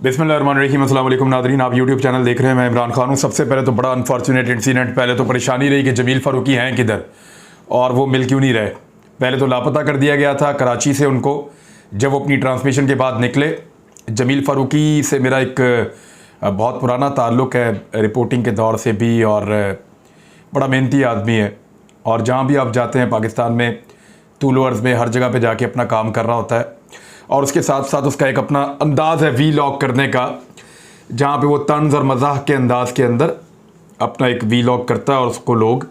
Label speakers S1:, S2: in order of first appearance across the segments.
S1: बिस्मिल्लाहिर्रहमानिर्रहीम। अस्सलाम वालेकुम नादरीन, आप यूट्यूब चैनल देख रहे हैं। मैं इमरान खान हूँ। सबसे पहले तो बड़ा अनफॉर्चुनेट इंसिडेंट, पहले तो परेशानी रही कि जमील फ़ारूकी हैं किधर और वो मिल क्यों नहीं रहे। पहले तो लापता कर दिया गया था कराची से उनको, जब वो अपनी ट्रांसमिशन के बाद निकले। जमील फ़ारूकी से मेरा एक बहुत पुराना ताल्लुक़ है, रिपोर्टिंग के दौर से भी, और बड़ा मेहनती आदमी है और जहाँ भी आप जाते हैं पाकिस्तान में, तूल अर्ज़ में, हर जगह पे जाके अपना काम कर रहा होता है। और उसके साथ साथ उसका एक अपना अंदाज़ है वीलॉग करने का, जहाँ पे वो तंज़ और मज़ाक के अंदाज़ के अंदर अपना एक वीलॉग करता है और उसको लोग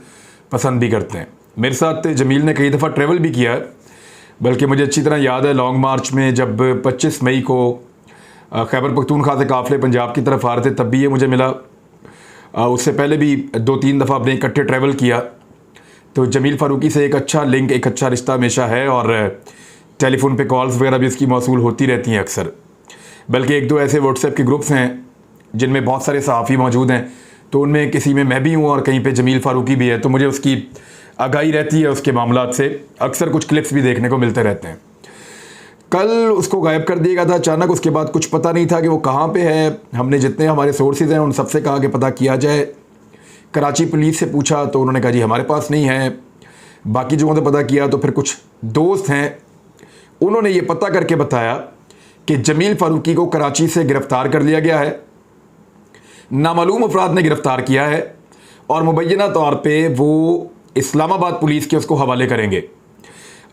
S1: पसंद भी करते हैं। मेरे साथ जमील ने कई दफ़ा ट्रैवल भी किया है, बल्कि मुझे अच्छी तरह याद है लॉन्ग मार्च में जब 25 मई को खैबर पख्तूनख्वा से काफ़िले पंजाब की तरफ आ रहे थे, तब भी ये मुझे मिला। उससे पहले भी 2-3 दफ़ा अपने इकट्ठे ट्रैवल किया। तो जमील फ़ारूकी से एक अच्छा लिंक, एक अच्छा रिश्ता हमेशा है और टेलीफोन पे कॉल्स वगैरह भी इसकी मौसूल होती रहती हैं अक्सर। बल्कि 1-2 ऐसे व्हाट्सएप के ग्रुप्स हैं जिनमें बहुत सारे सहाफ़ी मौजूद हैं, तो उनमें किसी में मैं भी हूँ और कहीं पे जमील फ़ारूकी भी है, तो मुझे उसकी आगाही रहती है उसके मामलात से। अक्सर कुछ क्लिप्स भी देखने को मिलते रहते हैं। कल उसको गायब कर दिया गया था अचानक, उसके बाद कुछ पता नहीं था कि वो कहाँ पर है। हमने जितने हमारे सोर्सेज हैं उन सबसे कहा कि पता किया जाए। कराची पुलिस से पूछा तो उन्होंने कहा जी हमारे पास नहीं है। बाकी जगहों से पता किया तो फिर कुछ दोस्त हैं, उन्होंने ये पता करके बताया कि जमील फ़ारूकी को कराची से गिरफ़्तार कर लिया गया है, नामालूम अफराद ने गिरफ़्तार किया है और मुबैना तौर पे वो इस्लामाबाद पुलिस के उसको हवाले करेंगे।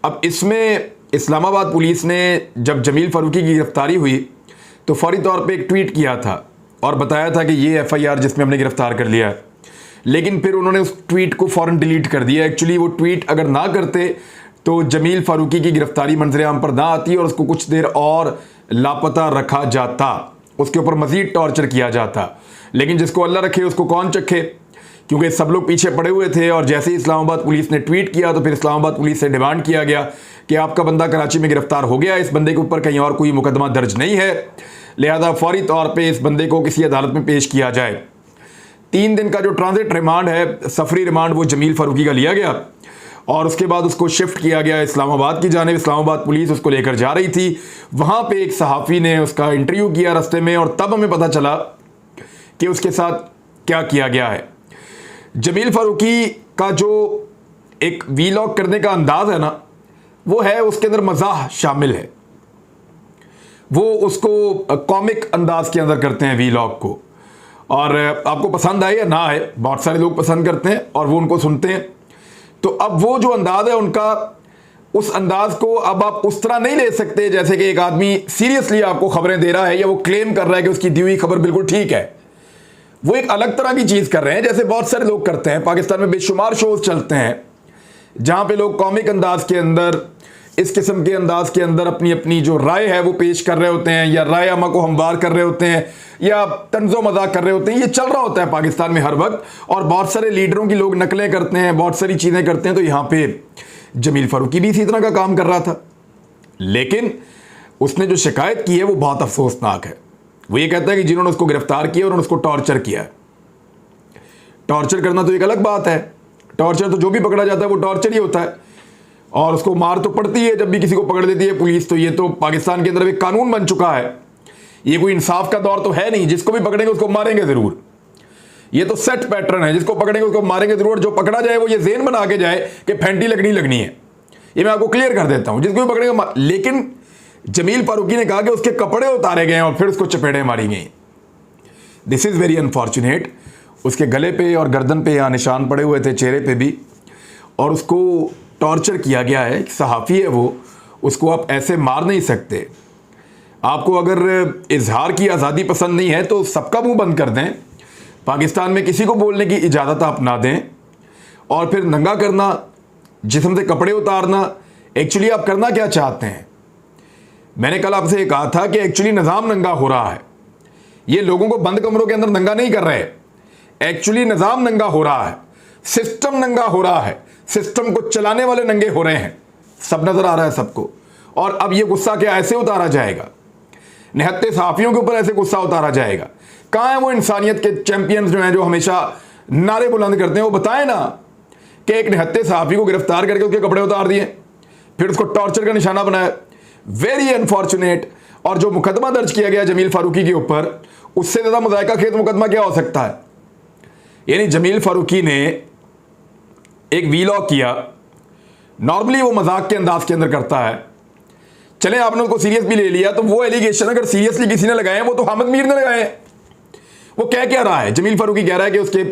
S1: अब इसमें इस्लामाबाद पुलिस ने जब जमील फ़ारूकी की गिरफ़्तारी हुई तो फौरी तौर पे एक ट्वीट किया था और बताया था कि ये FIR जिसमें हमने गिरफ़्तार कर लिया है, लेकिन फिर उन्होंने उस ट्वीट को फ़ौरन डिलीट कर दिया। एक्चुअली वो ट्वीट अगर ना करते तो जमील फ़ारूकी की गिरफ़्तारी मंजर आम पर ना आती और उसको कुछ देर और लापता रखा जाता, उसके ऊपर मज़ीद टॉर्चर किया जाता। लेकिन जिसको अल्लाह रखे उसको कौन चखे, क्योंकि सब लोग पीछे पड़े हुए थे। और जैसे ही इस्लामाबाद पुलिस ने ट्वीट किया तो फिर इस्लामाबाद पुलिस से डिमांड किया गया कि आपका बंदा कराची में गिरफ़्तार हो गया, इस बंदे के ऊपर कहीं और कोई मुकदमा दर्ज नहीं है, लिहाजा फौरी तौर पर इस बंदे को किसी अदालत में पेश किया जाए। 3 दिन का जो ट्रांजिट रिमांड है, सफरी रिमांड, वो जमील फ़ारूकी का लिया गया और उसके बाद उसको शिफ्ट किया गया इस्लामाबाद की जानिब। इस्लामाबाद पुलिस उसको लेकर जा रही थी, वहाँ पे एक सहाफ़ी ने उसका इंटरव्यू किया रास्ते में और तब हमें पता चला कि उसके साथ क्या किया गया है। जमील फ़ारूकी का जो एक वीलॉग करने का अंदाज़ है ना, वो है उसके अंदर मज़ाह शामिल है। वो उसको कॉमिक अंदाज के अंदर करते हैं वीलॉग को, और आपको पसंद आए या ना आए, बहुत सारे लोग पसंद करते हैं और वो उनको सुनते हैं। तो अब वो जो अंदाज़ है उनका, उस अंदाज़ को अब आप उस तरह नहीं ले सकते जैसे कि एक आदमी सीरियसली आपको खबरें दे रहा है या वो क्लेम कर रहा है कि उसकी दी हुई खबर बिल्कुल ठीक है। वो एक अलग तरह की चीज़ कर रहे हैं, जैसे बहुत सारे लोग करते हैं। पाकिस्तान में बेशुमार शोज़ चलते हैं जहाँ पे लोग कॉमिक अंदाज के अंदर, इस किस्म के अंदाज के अंदर अपनी अपनी जो राय है वो पेश कर रहे होते हैं, या राय अमा को हमवार कर रहे होते हैं, या तंज़ो मजाक कर रहे होते हैं। ये चल रहा होता है पाकिस्तान में हर वक्त, और बहुत सारे लीडरों की लोग नकलें करते हैं, बहुत सारी चीज़ें करते हैं। तो यहाँ पे जमील फ़ारूकी भी इसी तरह का काम कर रहा था, लेकिन उसने जो शिकायत की है वो बहुत अफसोसनाक है। वो ये कहता है कि जिन्होंने उसको गिरफ्तार किया उन्होंने उसको टॉर्चर किया। टॉर्चर करना तो एक अलग बात है, टॉर्चर तो जो भी पकड़ा जाता है वो टॉर्चर ही होता है, और उसको मार तो पड़ती है जब भी किसी को पकड़ लेती है पुलिस। तो ये तो पाकिस्तान के अंदर एक कानून बन चुका है, ये कोई इंसाफ का दौर तो है नहीं। जिसको भी पकड़ेंगे उसको मारेंगे ज़रूर, ये तो सेट पैटर्न है। जिसको पकड़ेंगे उसको मारेंगे ज़रूर, जो पकड़ा जाए वो ये ज़ेन बना के जाए कि फेंटी लगनी है। ये मैं आपको क्लियर कर देता हूँ, जिसको भी पकड़ेंगे। लेकिन जमील फ़ारूकी ने कहा कि उसके कपड़े उतारे गए और फिर उसको चपेड़े मारी गई। This is very unfortunate. उसके गले पे और गर्दन पे यहाँ निशान पड़े हुए थे, चेहरे पे भी, और उसको टॉर्चर किया गया है। सहाफ़ी है वो, उसको आप ऐसे मार नहीं सकते। आपको अगर इजहार की आज़ादी पसंद नहीं है तो सबका मुंह बंद कर दें, पाकिस्तान में किसी को बोलने की इजाज़त आप ना दें। और फिर नंगा करना, जिस्म से कपड़े उतारना, एक्चुअली आप करना क्या चाहते हैं? मैंने कल आपसे ये कहा था कि एक्चुअली निज़ाम नंगा हो रहा है। ये लोगों को बंद कमरों के अंदर नंगा नहीं कर रहे, एक्चुअली निज़ाम नंगा हो रहा है, सिस्टम नंगा हो रहा है, सिस्टम को चलाने वाले नंगे हो रहे हैं। सब नज़र आ रहा है सबको। और अब ये गुस्सा क्या ऐसे उतारा जाएगा? निहत्ते सहाफ़ियों के ऊपर ऐसे गुस्सा उतारा जाएगा? कहाँ है वो इंसानियत के चैंपियंस जो हैं, जो हमेशा नारे बुलंद करते हैं? वो बताएं ना कि एक निहत्ते सहाफ़ी को गिरफ्तार करके उसके कपड़े उतार दिए, फिर उसको टॉर्चर का निशाना बनाया। Very unfortunate. और जो मुकदमा दर्ज किया गया जमील फारूकी के ऊपर, उससे ज़्यादा मुज़ायका खेत मुकदमा क्या हो सकता है। यानी जमील फारूकी ने एक वीलॉग किया, नॉर्मली वो मजाक के अंदाज के अंदर करता है, चले आपने उसको सीरियस भी ले लिया, तो वो एलिगेशन अगर सीरियसली किसी ने लगाए हैं वो तो हामिद मीर ने लगाए हैं। वो कह क्या रहा है, जमील फारूकी कह रहा है कि उसके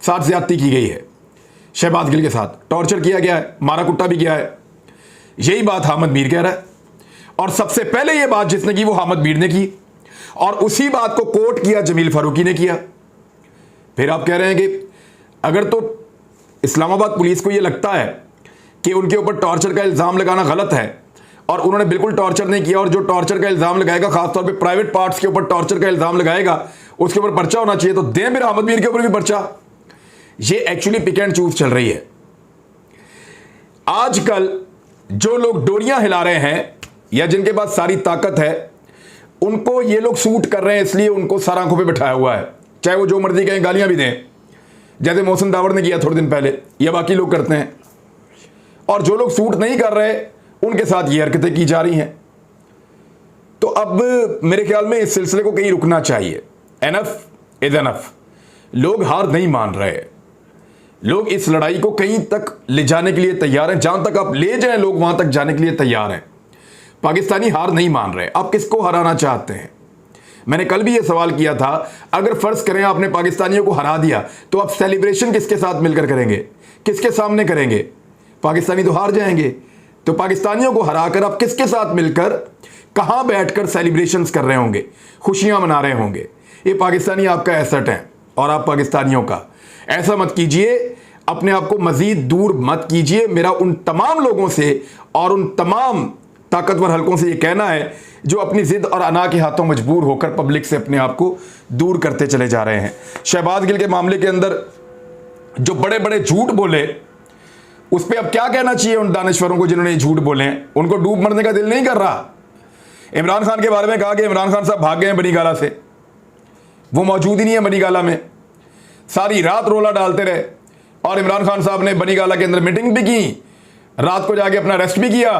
S1: साथ ज्यादती की गई है, शहबाज गिल के साथ टॉर्चर किया गया है, मारा कुट्टा भी किया है। यही बात हामिद मीर कह रहा है, और सबसे पहले ये बात जिसने की वो हामिद मीर ने की, और उसी बात को कोट किया जमील फारूकी ने किया। फिर आप कह रहे हैं कि अगर तो इस्लामाबाद पुलिस को ये लगता है कि उनके ऊपर टॉर्चर का इल्ज़ाम लगाना गलत है और उन्होंने बिल्कुल टॉर्चर नहीं किया, और जो टॉर्चर का इल्ज़ाम लगाएगा खासतौर पे प्राइवेट पार्ट्स के ऊपर टॉर्चर का इल्ज़ाम लगाएगा, उसके ऊपर पर्चा होना चाहिए, तो दें फिर हामिद मीर के ऊपर भी पर्चा। ये एक्चुअली पिक एंड चूज चल रही है। आजकल जो लोग डोरियां हिला रहे हैं या जिनके पास सारी ताकत है, उनको ये लोग सूट कर रहे हैं, इसलिए उनको सर आंखों पे बिठाया हुआ है, चाहे वो जो मर्जी कहें, गालियां भी दें, जैसे मोहसिन दावर ने किया थोड़े दिन पहले, या बाकी लोग करते हैं। और जो लोग सूट नहीं कर रहे उनके साथ ये हरकतें की जा रही हैं। तो अब मेरे ख्याल में इस सिलसिले को कहीं रुकना चाहिए। Enough is enough. लोग हार नहीं मान रहे, लोग इस लड़ाई को कहीं तक ले जाने के लिए तैयार हैं, जहां तक आप ले जाएं लोग वहां तक जाने के लिए तैयार हैं। पाकिस्तानी हार नहीं मान रहे। आप किसको हराना चाहते हैं? मैंने कल भी यह सवाल किया था, अगर फर्ज करें आपने पाकिस्तानियों को हरा दिया तो आप सेलिब्रेशन किसके साथ मिलकर करेंगे, किसके सामने करेंगे? पाकिस्तानी तो हार जाएंगे। तो पाकिस्तानियों को हराकर आप किसके साथ मिलकर कहां बैठकर सेलिब्रेशंस कर रहे होंगे, खुशियां मना रहे होंगे? ये पाकिस्तानी आपका एसेट है और आप पाकिस्तानियों का। ऐसा मत कीजिए, अपने आप को मजीद दूर मत कीजिए। मेरा उन तमाम लोगों से और उन तमाम ताकतवर हलकों से ये कहना है जो अपनी जिद और अना के हाथों मजबूर होकर पब्लिक से अपने आप को दूर करते चले जा रहे हैं। शहबाज गिल के मामले के अंदर जो बड़े बड़े झूठ बोले, उस पर अब क्या कहना चाहिए उन दानिश्वरों को जिन्होंने झूठ बोले हैं? उनको डूब मरने का दिल नहीं कर रहा। इमरान खान के बारे में कहा कि इमरान खान साहब भाग गए हैं बनीगाला से, वो मौजूद ही नहीं है बनीगाला में, सारी रात रोला डालते रहे। और इमरान खान साहब ने बनीगाला के अंदर मीटिंग भी की, रात को जाके अपना रेस्ट भी किया,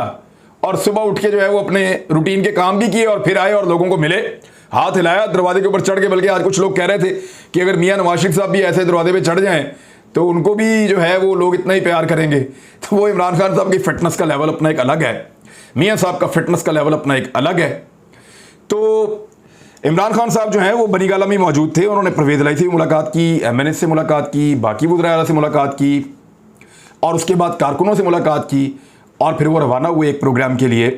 S1: और सुबह उठ के जो है वो अपने रूटीन के काम भी किए, और फिर आए और लोगों को मिले, हाथ हिलाया, दरवाजे के ऊपर चढ़ के। बल्कि आज कुछ लोग कह रहे थे कि अगर मियां नवाज शरीफ साहब भी ऐसे दरवाजे पे चढ़ जाएं तो उनको भी जो है वो लोग इतना ही प्यार करेंगे। तो वो इमरान खान साहब की फिटनेस का लेवल अपना एक अलग है, मियां साहब का फिटनेस का लेवल अपना एक अलग है। तो इमरान खान साहब जो है वो बनीगाला में मौजूद थे, उन्होंने परवेज इलाही से मुलाकात की, MNS से मुलाकात की, बाकी वज़ीर आला से मुलाकात की, और उसके बाद कारकुनों से मुलाकात की, और फिर वो रवाना हुए एक प्रोग्राम के लिए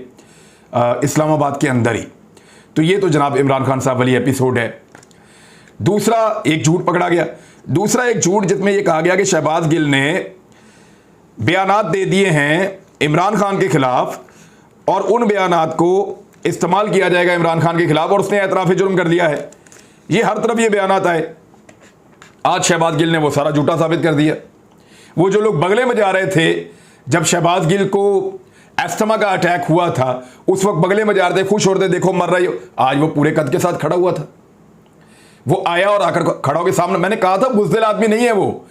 S1: इस्लामाबाद के अंदर ही। तो ये तो जनाब इमरान खान साहब वाली एपिसोड है। दूसरा एक झूठ पकड़ा गया, दूसरा एक झूठ जिसमें यह कहा गया कि शहबाज गिल ने बयानात दे दिए हैं इमरान खान के खिलाफ, और उन बयानात को इस्तेमाल किया जाएगा इमरान खान के खिलाफ, और उसने एतराफ़ जुर्म कर दिया है। ये हर तरफ ये बयानात आए। आज शहबाज गिल ने वो सारा झूठा साबित कर दिया। वो जो लोग बगले में जा रहे थे जब शहबाज गिल को एस्थमा का अटैक हुआ था, उस वक्त बगले में जा रहे थे, खुश हो रहे थे, देखो मर रही हो। आज वो पूरे कद के साथ खड़ा हुआ था। वो आया और आकर खड़ा होकर सामने, मैंने कहा था बुज़दिल आदमी नहीं है वो।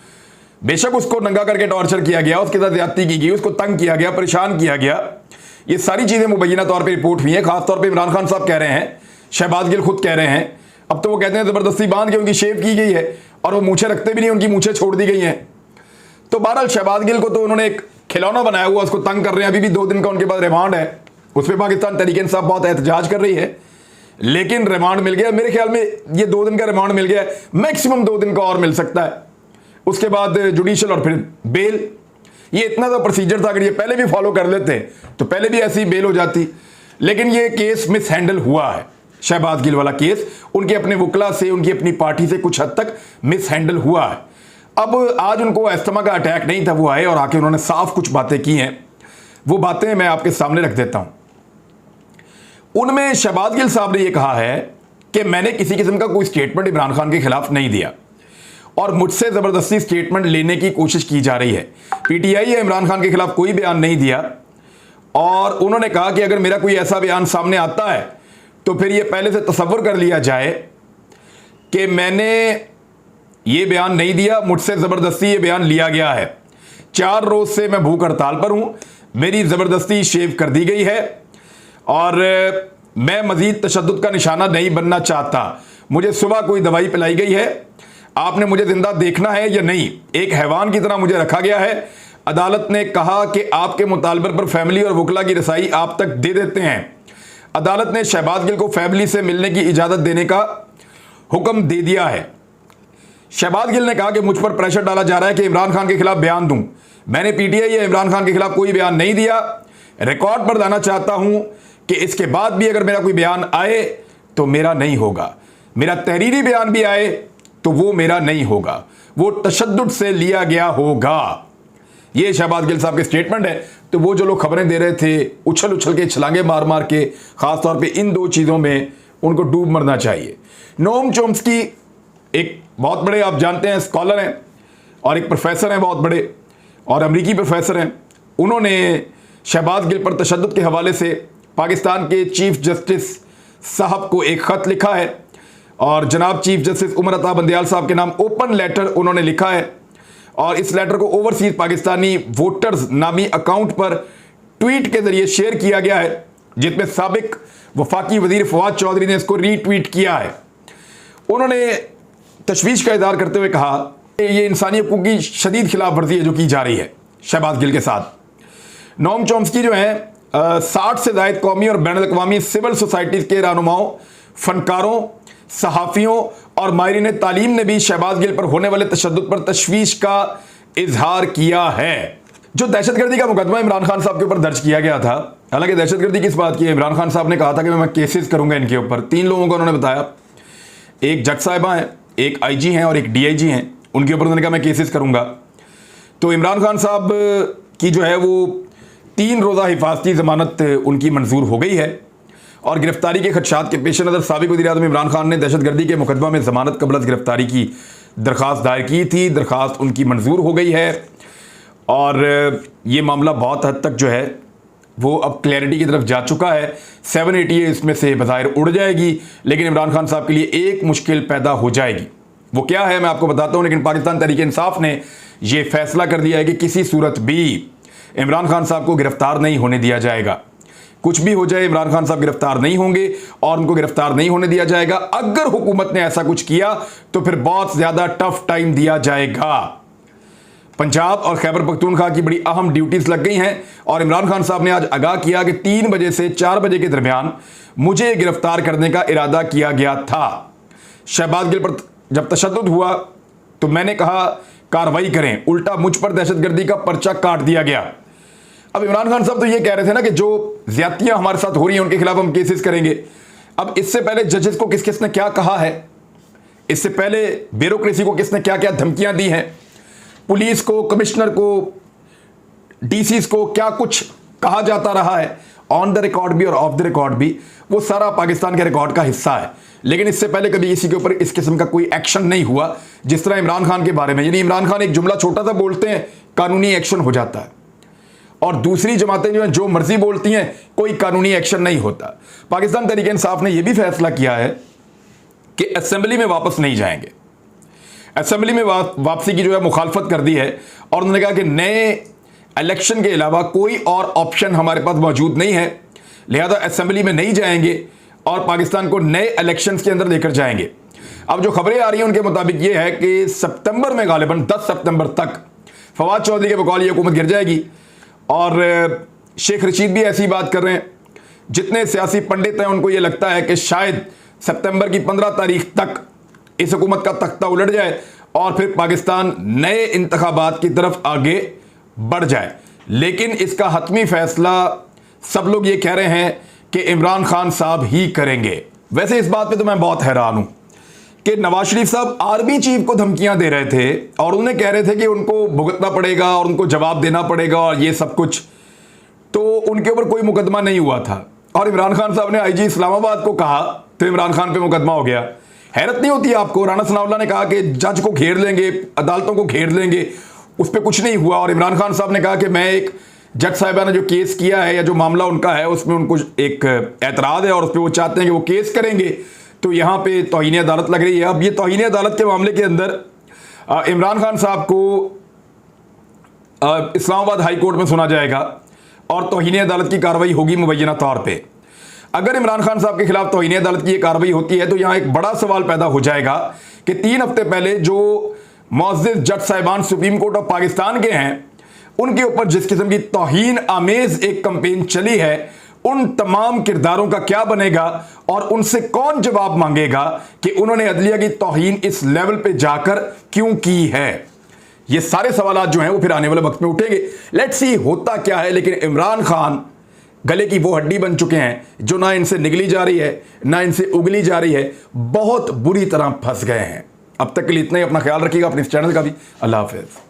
S1: बेशक उसको नंगा करके टॉर्चर किया गया, उसके साथ ज्यादती की गई, उसको तंग किया गया, परेशान किया गया, ये सारी चीजें मुबैना तौर पर रिपोर्ट हुई हैं। खासतौर पर इमरान खान साहब कह रहे हैं, शहबाज गिल खुद कह रहे हैं, अब तो वो कहते हैं जबरदस्ती बांध के उनकी शेव की गई है, और वो मूछें रखते भी नहीं, उनकी मूछें छोड़ दी गई हैं। तो बहरहाल शहबाज गिल को तो उन्होंने एक खिलौना बनाया हुआ, उसको तंग कर रहे हैं। अभी भी 2 दिन का उनके पास रिमांड है, उस पर पाकिस्तान तहरीक-ए-इंसाफ बहुत एहतजाज कर रही है, लेकिन रिमांड मिल गया। मेरे ख्याल में ये 2 दिन का रिमांड मिल गया, मैक्सिमम 2 दिन का और मिल सकता है। उसके बाद जुडिशल और फिर बेल। ये इतना सा प्रोसीजर था, अगर ये पहले भी फॉलो कर लेते तो पहले भी ऐसी बेल हो जाती। लेकिन ये केस मिस हैंडल हुआ है, शहबाज गिल वाला केस उनके अपने वकला से, उनकी अपनी पार्टी से कुछ हद तक मिस हैंडल हुआ है। अब आज उनको अस्थमा का अटैक नहीं था, वो आए और आके उन्होंने साफ कुछ बातें की हैं। वो बातें मैं आपके सामने रख देता हूं। उनमें शहबाज गिल साहब ने यह कहा है कि मैंने किसी किस्म का कोई स्टेटमेंट इमरान खान के खिलाफ नहीं दिया, और मुझसे ज़बरदस्ती स्टेटमेंट लेने की कोशिश की जा रही है। PTI है इमरान खान के खिलाफ कोई बयान नहीं दिया, और उन्होंने कहा कि अगर मेरा कोई ऐसा बयान सामने आता है तो फिर ये पहले से तसव्वुर कर लिया जाए कि मैंने ये बयान नहीं दिया, मुझसे ज़बरदस्ती ये बयान लिया गया है। 4 रोज़ से मैं भूख हड़ताल पर हूँ, मेरी ज़बरदस्ती शेव कर दी गई है, और मैं मजीद तशद्दुद का निशाना नहीं बनना चाहता। मुझे सुबह कोई दवाई पिलाई गई है, आपने मुझे जिंदा देखना है या नहीं? एक हैवान की तरह मुझे रखा गया है। अदालत ने कहा कि आपके मुतालबे पर फैमिली और वकला की रसाई आप तक दे देते हैं। अदालत ने शहबाज गिल को फैमिली से मिलने की इजाज़त देने का हुक्म दे दिया है। शहबाज गिल ने कहा कि मुझ पर प्रेशर डाला जा रहा है कि इमरान खान के खिलाफ बयान दूं। मैंने पीटीआई या इमरान खान के खिलाफ कोई बयान नहीं दिया। रिकॉर्ड पर लाना चाहता हूं कि इसके बाद भी अगर मेरा कोई बयान आए तो मेरा नहीं होगा, मेरा तहरीरी बयान भी आए तो वो मेरा नहीं होगा, वो तशद्दुद से लिया गया होगा। ये शहबाज गिल साहब के स्टेटमेंट है। तो वो जो लोग खबरें दे रहे थे उछल उछल के, छलांगे मार मार के, खासतौर पे इन दो चीज़ों में उनको डूब मरना चाहिए। नोम चोम्स्की एक बहुत बड़े, आप जानते हैं, स्कॉलर हैं और एक प्रोफेसर हैं बहुत बड़े, और अमरीकी प्रोफेसर हैं। उन्होंने शहबाज गिल पर तशद्दुद के हवाले से पाकिस्तान के चीफ जस्टिस साहब को एक ख़त लिखा है और जनाब चीफ जस्टिस उमर अता बंदयाल साहब के नाम ओपन लेटर उन्होंने लिखा है और इस लेटर को ओवरसीज पाकिस्तानी वोटर्स नामी अकाउंट पर ट्वीट के जरिए शेयर किया गया है, जिसमें साबिक वफाकी वजीर फवाद चौधरी ने इसको रीट्वीट किया है। उन्होंने तशवीश का इज़हार करते हुए कहा कि ये इंसानी हकूक़ की शदीद खिलाफ वर्जी है जो की जा रही है शहबाज गिल के साथ। नोम चोम्स्की जो है 60 से ज़ायद कौमी और बैनुल अक़वामी सिविल सोसाइटीज़ के रहनुमाओं, फनकारों, सहाफ़ियों और माहिरीन तालीम ने भी शहबाज गिल पर होने वाले तशद्दुद पर तशवीश का इजहार किया है। जो दहशतगर्दी का मुकदमा इमरान खान साहब के ऊपर दर्ज किया गया था, हालांकि दहशतगर्दी किस बात की है, इमरान खान साहब ने कहा था कि मैं केसेस करूंगा इनके ऊपर। 3 लोगों को उन्होंने बताया, एक जज साहिबा हैं, एक आईजी हैं और एक डीआईजी हैं, उनके ऊपर उन्होंने कहा मैं केसेस करूंगा। तो इमरान खान साहब की जो है वो 3 रोज़ा हिफाजती ज़मानत उनकी मंजूर हो गई है और गिरफ्तारी के खदशात के पेश नज़र साबिक़ वज़ीर-ए-आज़म इमरान खान ने दहशतगर्दी के मुकदमा में ज़मानत कबल अज़ गिरफ्तारी की दरख्वास्त दायर की थी। दरख्वास्त उनकी मंजूर हो गई है और ये मामला बहुत हद तक जो है वो अब क्लैरिटी की तरफ जा चुका है। 780 इसमें से बज़ाहिर उड़ जाएगी, लेकिन इमरान खान साहब के लिए एक मुश्किल पैदा हो जाएगी। वो क्या है मैं आपको बताता हूँ, लेकिन पाकिस्तान तहरीक इंसाफ ने यह फैसला कर दिया है कि किसी सूरत भी इमरान खान साहब को गिरफ्तार नहीं होने दिया जाएगा। कुछ भी हो जाए, इमरान खान साहब गिरफ्तार नहीं होंगे और उनको गिरफ्तार नहीं होने दिया जाएगा। अगर हुकूमत ने ऐसा कुछ किया तो फिर बहुत ज्यादा टफ टाइम दिया जाएगा। पंजाब और खैबर पख्तूनख्वा की बड़ी अहम ड्यूटीज लग गई हैं और इमरान खान साहब ने आज आगाह किया कि 3 बजे से 4 बजे के दरमियान मुझे गिरफ्तार करने का इरादा किया गया था। शहबाज गिल पर जब तशद्दुद हुआ तो मैंने कहा कार्रवाई करें, उल्टा मुझ पर दहशतगर्दी का पर्चा काट दिया गया। अब इमरान खान साहब तो ये कह रहे थे ना कि जो ज्यादतियां हमारे साथ हो रही हैं उनके खिलाफ हम केसेस करेंगे। अब इससे पहले जजेस को किस किसने क्या कहा है, इससे पहले ब्यूरोक्रेसी को किसने क्या क्या धमकियां दी हैं, पुलिस को, कमिश्नर को, डीसीज को क्या कुछ कहा जाता रहा है, ऑन द रिकॉर्ड भी और ऑफ द रिकॉर्ड भी, वो सारा पाकिस्तान के रिकॉर्ड का हिस्सा है। लेकिन इससे पहले कभी इसी के ऊपर इस किस्म का कोई एक्शन नहीं हुआ जिस तरह इमरान खान के बारे में। यानी इमरान खान एक जुमला छोटा सा बोलते हैं, कानूनी एक्शन हो जाता है, और दूसरी जमातें जो हैं जो मर्जी बोलती हैं, कोई कानूनी एक्शन नहीं होता। पाकिस्तान तहरीक इंसाफ ने यह भी फैसला किया है कि असेंबली में वापस नहीं जाएंगे। असेंबली में वापसी की जो है मुखालफत कर दी है और उन्होंने कहा कि नए इलेक्शन के अलावा कोई और ऑप्शन हमारे पास मौजूद नहीं है, लिहाजा असेंबली में नहीं जाएंगे और पाकिस्तान को नए इलेक्शंस के अंदर लेकर जाएंगे। अब जो खबरें आ रही हैं उनके मुताबिक ये है कि सितंबर में गालिबन 10 सितंबर तक फवाद चौधरी के बकौल ये हुकूमत गिर जाएगी। और शेख रशीद भी ऐसी बात कर रहे हैं। जितने सियासी पंडित हैं उनको ये लगता है कि शायद सितंबर की 15 तारीख तक इस हुकूमत का तख्ता उलट जाए और फिर पाकिस्तान नए इंतखाबात की तरफ आगे बढ़ जाए। लेकिन इसका हतमी फैसला सब लोग ये कह रहे हैं कि इमरान खान साहब ही करेंगे। वैसे इस बात पे तो मैं बहुत हैरान हूं कि नवाज शरीफ साहब आर्मी चीफ को धमकियां दे रहे थे और उन्हें कह रहे थे कि उनको भुगतना पड़ेगा और उनको जवाब देना पड़ेगा और ये सब कुछ, तो उनके ऊपर कोई मुकदमा नहीं हुआ था। और इमरान खान साहब ने आईजी इस्लामाबाद को कहा तो इमरान खान पे मुकदमा हो गया। हैरत नहीं होती आपको? राणा सनाउल्लाह ने कहा कि जज को घेर लेंगे, अदालतों को घेर लेंगे, उस पर कुछ नहीं हुआ। और इमरान खान साहब ने कहा कि मैं एक जज साहिबा ने जो केस किया है या जो मामला उनका है उसमें उनको एक एतराज़ है और उस पर वो चाहते हैं कि वो केस करेंगे, तो यहाँ पे तौहीन अदालत लग रही है। अब ये तौहीन अदालत के मामले के अंदर इमरान खान साहब को इस्लामाबाद हाई कोर्ट में सुना जाएगा और तौहीन अदालत की कार्रवाई होगी मुबैना तौर पे। अगर इमरान खान साहब के खिलाफ तौहीन अदालत की ये कार्रवाई होती है तो यहां एक बड़ा सवाल पैदा हो जाएगा कि 3 हफ्ते पहले जो मुअज़्ज़िज़ जज साहिबान सुप्रीम कोर्ट ऑफ पाकिस्तान के हैं, उनके ऊपर जिस किस्म की तौहीन आमेज एक कंपेन चली है, उन तमाम किरदारों का क्या बनेगा और उनसे कौन जवाब मांगेगा कि उन्होंने अदलिया की तौहीन इस लेवल पे जाकर क्यों की है। ये सारे सवाल जो हैं वो फिर आने वाले वक्त में उठेंगे। लेट्स सी होता क्या है। लेकिन इमरान खान गले की वो हड्डी बन चुके हैं जो ना इनसे निगली जा रही है ना इनसे उगली जा रही है, बहुत बुरी तरह फंस गए हैं। अब तक के लिए इतना ही। अपना ख्याल रखिएगा, अपने इस चैनल का भी। अल्लाह हाफिज़।